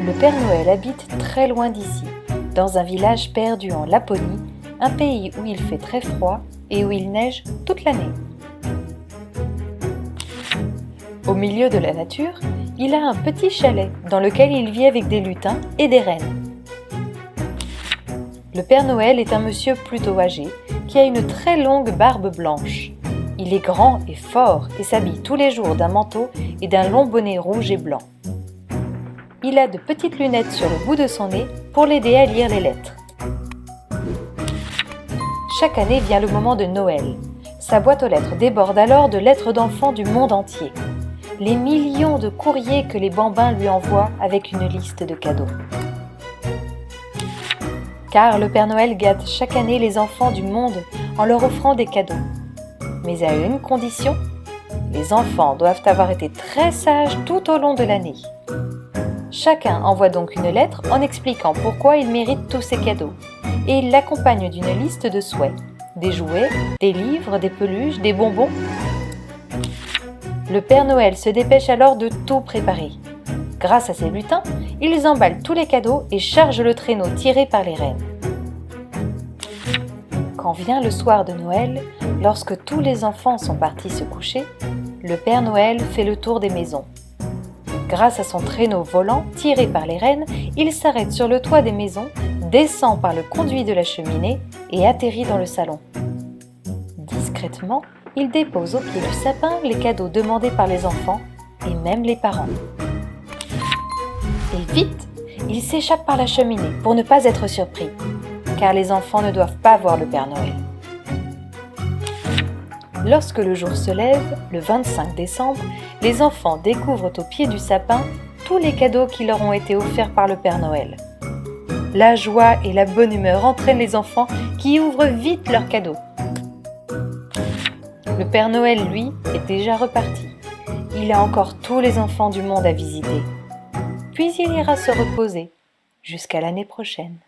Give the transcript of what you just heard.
Le Père Noël habite très loin d'ici, dans un village perdu en Laponie, un pays où il fait très froid et où il neige toute l'année. Au milieu de la nature, il a un petit chalet dans lequel il vit avec des lutins et des rennes. Le Père Noël est un monsieur plutôt âgé qui a une très longue barbe blanche. Il est grand et fort et s'habille tous les jours d'un manteau et d'un long bonnet rouge et blanc. Il a de petites lunettes sur le bout de son nez pour l'aider à lire les lettres. Chaque année vient le moment de Noël. Sa boîte aux lettres déborde alors de lettres d'enfants du monde entier. Les millions de courriers que les bambins lui envoient avec une liste de cadeaux. Car le Père Noël gâte chaque année les enfants du monde en leur offrant des cadeaux. Mais à une condition, les enfants doivent avoir été très sages tout au long de l'année. Chacun envoie donc une lettre en expliquant pourquoi il mérite tous ces cadeaux. Et il l'accompagne d'une liste de souhaits, des jouets, des livres, des peluches, des bonbons. Le Père Noël se dépêche alors de tout préparer. Grâce à ses lutins, ils emballent tous les cadeaux et chargent le traîneau tiré par les rennes. Quand vient le soir de Noël, lorsque tous les enfants sont partis se coucher, le Père Noël fait le tour des maisons. Grâce à son traîneau volant tiré par les rennes, il s'arrête sur le toit des maisons, descend par le conduit de la cheminée et atterrit dans le salon. Discrètement, il dépose au pied du sapin les cadeaux demandés par les enfants et même les parents. Et vite, il s'échappe par la cheminée pour ne pas être surpris, car les enfants ne doivent pas voir le Père Noël. Lorsque le jour se lève, le 25 décembre, les enfants découvrent au pied du sapin tous les cadeaux qui leur ont été offerts par le Père Noël. La joie et la bonne humeur entraînent les enfants qui ouvrent vite leurs cadeaux. Le Père Noël, lui, est déjà reparti. Il a encore tous les enfants du monde à visiter. Puis il ira se reposer jusqu'à l'année prochaine.